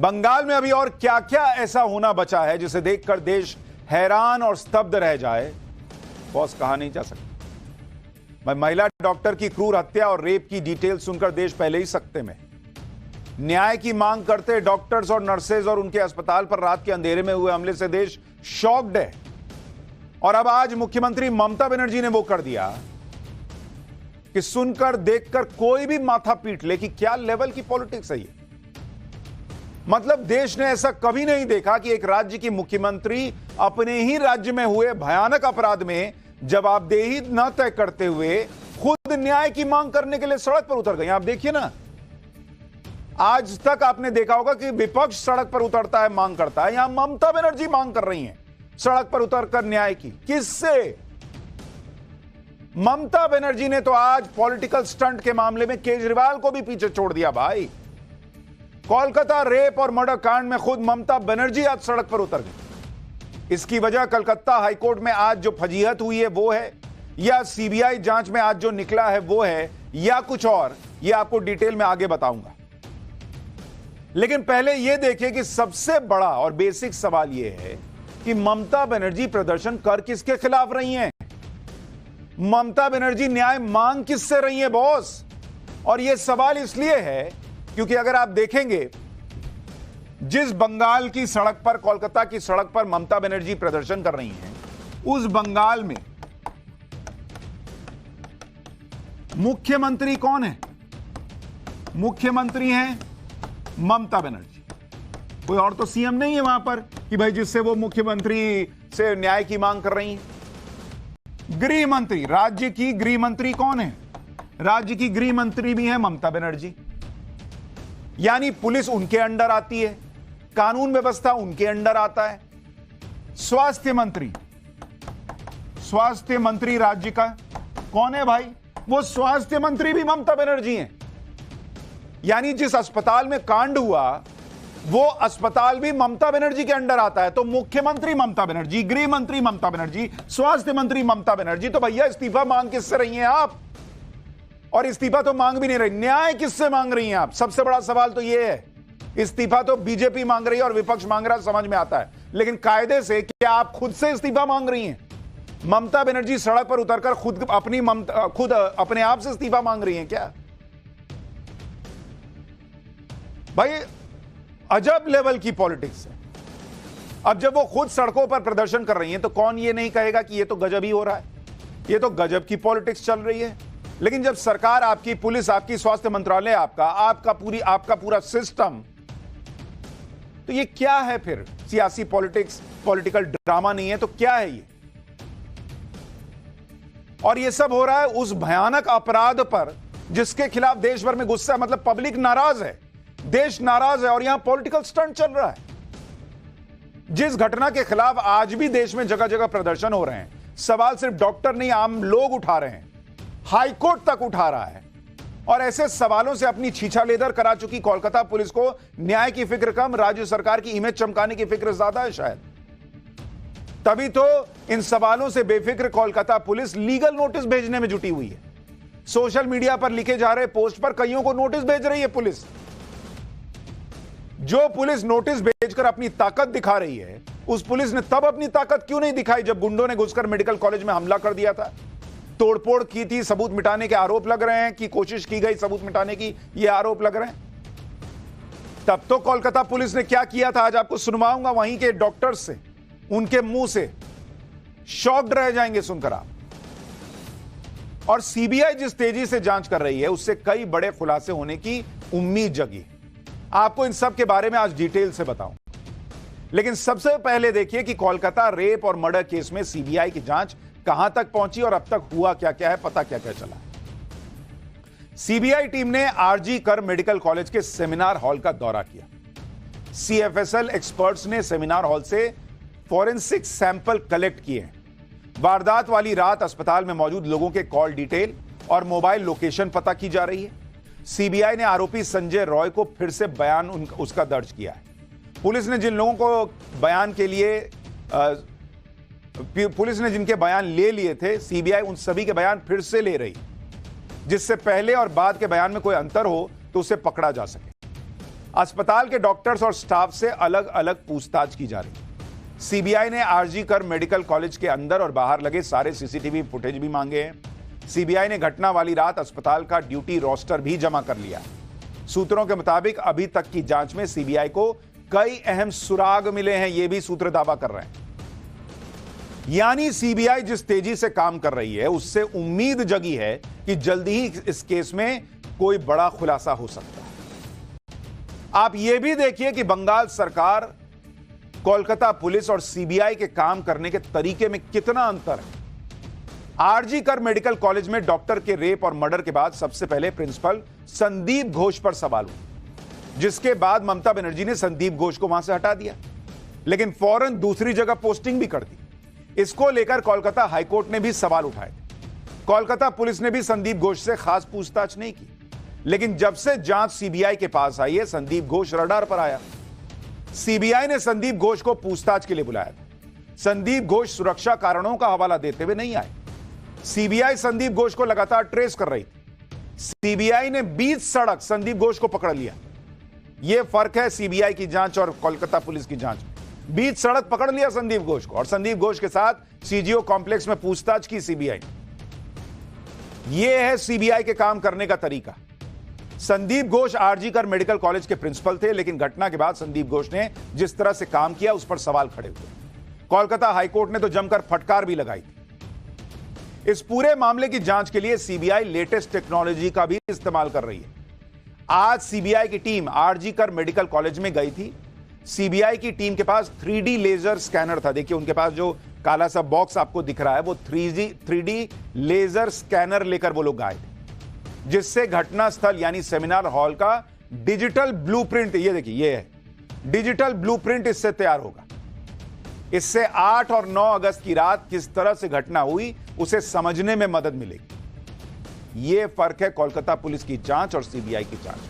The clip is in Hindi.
बंगाल में अभी और क्या क्या ऐसा होना बचा है जिसे देखकर देश हैरान और स्तब्ध रह जाए, बॉस कहा नहीं जा सकता। महिला डॉक्टर की क्रूर हत्या और रेप की डिटेल सुनकर देश पहले ही सकते में। न्याय की मांग करते डॉक्टर्स और नर्सेज और उनके अस्पताल पर रात के अंधेरे में हुए हमले से देश शॉक्ड है। और अब आज मुख्यमंत्री ममता बनर्जी ने वो कर दिया कि सुनकर देखकर कोई भी माथा पीट ले कि क्या लेवल की पॉलिटिक्स है ये। मतलब देश ने ऐसा कभी नहीं देखा कि एक राज्य की मुख्यमंत्री अपने ही राज्य में हुए भयानक अपराध में जवाबदेही न तय करते हुए खुद न्याय की मांग करने के लिए सड़क पर उतर गई। आप देखिए ना, आज तक आपने देखा होगा कि विपक्ष सड़क पर उतरता है, मांग करता है। यहां ममता बनर्जी मांग कर रही हैं सड़क पर उतरकर न्याय की। किससे? ममता बनर्जी ने तो आज पॉलिटिकल स्टंट के मामले में केजरीवाल को भी पीछे छोड़ दिया भाई। कोलकाता रेप और मर्डर कांड में खुद ममता बनर्जी आज सड़क पर उतर गई। इसकी वजह कलकत्ता हाईकोर्ट में आज जो फजीहत हुई है वो है, या सीबीआई जांच में आज जो निकला है वो है, या कुछ और, यह आपको डिटेल में आगे बताऊंगा। लेकिन पहले यह देखिए कि सबसे बड़ा और बेसिक सवाल यह है कि ममता बनर्जी प्रदर्शन कर किसके खिलाफ रही हैं? ममता बनर्जी न्याय मांग किससे रही है बॉस? और यह सवाल इसलिए है क्योंकि अगर आप देखेंगे जिस बंगाल की सड़क पर, कोलकाता की सड़क पर ममता बनर्जी प्रदर्शन कर रही हैं, उस बंगाल में मुख्यमंत्री कौन है? मुख्यमंत्री हैं ममता बनर्जी। कोई और तो सीएम नहीं है वहां पर कि भाई जिससे वो मुख्यमंत्री से न्याय की मांग कर रही हैं। गृह मंत्री, राज्य की गृह मंत्री कौन है? राज्य की गृह मंत्री भी है ममता बनर्जी। यानी पुलिस उनके अंडर आती है, कानून व्यवस्था उनके अंडर आता है। स्वास्थ्य मंत्री, स्वास्थ्य मंत्री राज्य का कौन है भाई? वो स्वास्थ्य मंत्री भी ममता बनर्जी हैं। यानी जिस अस्पताल में कांड हुआ वो अस्पताल भी ममता बनर्जी के अंडर आता है। तो मुख्यमंत्री ममता बनर्जी, गृह मंत्री ममता बनर्जी, स्वास्थ्य मंत्री ममता बनर्जी। तो भैया इस्तीफा मांग किससे रही हैं आप? और इस्तीफा तो मांग भी नहीं रही, न्याय किससे मांग रही हैं आप? सबसे बड़ा सवाल तो यह है। इस्तीफा तो बीजेपी मांग रही है और विपक्ष मांग रहा है, समझ में आता है, लेकिन कायदे से क्या आप खुद से इस्तीफा मांग रही हैं? ममता बनर्जी सड़क पर उतरकर खुद अपने आप से इस्तीफा मांग रही हैं क्या? भाई अजब लेवल की पॉलिटिक्स है। अब जब वो खुद सड़कों पर प्रदर्शन कर रही हैं तो कौन ये नहीं कहेगा कि ये तो गजब ही हो रहा है, ये तो गजब की पॉलिटिक्स चल रही है। लेकिन जब सरकार आपकी, पुलिस आपकी, स्वास्थ्य मंत्रालय आपका पूरा सिस्टम, तो ये क्या है फिर? सियासी पॉलिटिक्स, पॉलिटिकल ड्रामा नहीं है तो क्या है ये? और ये सब हो रहा है उस भयानक अपराध पर जिसके खिलाफ देश भर में गुस्सा है। मतलब पब्लिक नाराज है, देश नाराज है और यहां पॉलिटिकल स्टंट चल रहा है। जिस घटना के खिलाफ आज भी देश में जगह जगह प्रदर्शन हो रहे हैं, सवाल सिर्फ डॉक्टर नहीं, आम लोग उठा रहे हैं, हाईकोर्ट तक उठा रहा है। और ऐसे सवालों से अपनी छीछा लेदर करा चुकी कोलकाता पुलिस को न्याय की फिक्र कम, राज्य सरकार की इमेज चमकाने की फिक्र ज्यादा है शायद। तभी तो इन सवालों से बेफिक्र कोलकाता पुलिस लीगल नोटिस भेजने में जुटी हुई है। सोशल मीडिया पर लिखे जा रहे पोस्ट पर कईयों को नोटिस भेज रही है पुलिस। जो पुलिस नोटिस भेजकर अपनी ताकत दिखा रही है, उस पुलिस ने तब अपनी ताकत क्यों नहीं दिखाई जब गुंडों ने घुसकर मेडिकल कॉलेज में हमला कर दिया था, तोड़फोड़ की थी, सबूत मिटाने के आरोप लग रहे हैं, कि कोशिश की गई सबूत मिटाने की, ये आरोप लग रहे हैं। तब तो कोलकाता पुलिस ने क्या किया था आज आपको सुनवाऊंगा वहीं के डॉक्टर्स से, उनके मुंह से। शॉक्ड रह जाएंगे सुनकर आप। और सीबीआई जिस तेजी से जांच कर रही है उससे कई बड़े खुलासे होने की उम्मीद जगी। आपको इन सब के बारे में आज डिटेल से बताऊं, लेकिन सबसे पहले देखिए कि कोलकाता रेप और मर्डर केस में सीबीआई की जांच कहां तक पहुंची और अब तक हुआ क्या क्या है, पता क्या क्या चला। सीबीआई टीम ने आरजी कर मेडिकल कॉलेज के सेमिनार हॉल का दौरा किया। सीएफएसएल एक्सपर्ट्स ने सेमिनार हॉल से फॉरेंसिक सैंपल कलेक्ट किए हैं। वारदात वाली रात अस्पताल में मौजूद लोगों के कॉल डिटेल और मोबाइल लोकेशन पता की जा रही है। सीबीआई ने आरोपी संजय रॉय को फिर से बयान उसका दर्ज किया है। पुलिस ने जिन जिनके बयान ले लिए थे, सीबीआई उन सभी के बयान फिर से ले रही, जिससे पहले और बाद के बयान में कोई अंतर हो तो उसे पकड़ा जा सके। अस्पताल के डॉक्टर्स और स्टाफ से अलग अलग पूछताछ की जा रही है। सीबीआई ने आरजी कर मेडिकल कॉलेज के अंदर और बाहर लगे सारे सीसीटीवी फुटेज भी मांगे हैं। सीबीआई ने घटना वाली रात अस्पताल का ड्यूटी रोस्टर भी जमा कर लिया। सूत्रों के मुताबिक अभी तक की जांच में सीबीआई को कई अहम सुराग मिले हैं, यह भी सूत्र दावा कर रहे हैं। यानी सीबीआई जिस तेजी से काम कर रही है उससे उम्मीद जगी है कि जल्दी ही इस केस में कोई बड़ा खुलासा हो सकता है। आप यह भी देखिए कि बंगाल सरकार, कोलकाता पुलिस और सीबीआई के काम करने के तरीके में कितना अंतर है। आरजी कर मेडिकल कॉलेज में डॉक्टर के रेप और मर्डर के बाद सबसे पहले प्रिंसिपल संदीप घोष पर सवाल हुआ, जिसके बाद ममता बनर्जी ने संदीप घोष को वहां से हटा दिया, लेकिन फौरन दूसरी जगह पोस्टिंग भी कर दी। इसको लेकर कोलकाता हाईकोर्ट ने भी सवाल उठाए थे। कोलकाता पुलिस ने भी संदीप घोष से खास पूछताछ नहीं की, लेकिन जब से जांच सीबीआई के पास आई है, संदीप घोष रडार पर आया। सीबीआई ने संदीप घोष को पूछताछ के लिए बुलाया था। संदीप घोष सुरक्षा कारणों का हवाला देते हुए नहीं आए। सीबीआई संदीप घोष को लगातार ट्रेस कर रही थी। सीबीआई ने बीच सड़क संदीप घोष को पकड़ लिया। यह फर्क है सीबीआई की जांच और कोलकाता पुलिस की जांच में। बीच सड़क पकड़ लिया संदीप घोष को और संदीप घोष के साथ सीजीओ कॉम्प्लेक्स में पूछताछ की सीबीआई। यह है सीबीआई के काम करने का तरीका। संदीप घोष आरजी कर मेडिकल कॉलेज के प्रिंसिपल थे, लेकिन घटना के बाद संदीप घोष ने जिस तरह से काम किया उस पर सवाल खड़े हुए। कोलकाता हाईकोर्ट ने तो जमकर फटकार भी लगाई थी। इस पूरे मामले की जांच के लिए सीबीआई लेटेस्ट टेक्नोलॉजी का भी इस्तेमाल कर रही है। आज सीबीआई की टीम आरजी कर मेडिकल कॉलेज में गई थी। सीबीआई की टीम के पास 3D लेजर स्कैनर था। देखिए उनके पास जो काला सा बॉक्स आपको दिख रहा है वो 3D लेजर स्कैनर लेकर वो लोग आए थे, जिससे घटना स्थल यानी सेमिनार हॉल का डिजिटल ब्लूप्रिंट, ये देखिए ये है डिजिटल ब्लूप्रिंट, इससे तैयार होगा। इससे 8 और 9 अगस्त की रात किस तरह से घटना हुई उसे समझने में मदद मिलेगी। यह फर्क है कोलकाता पुलिस की जांच और सीबीआई की जांच।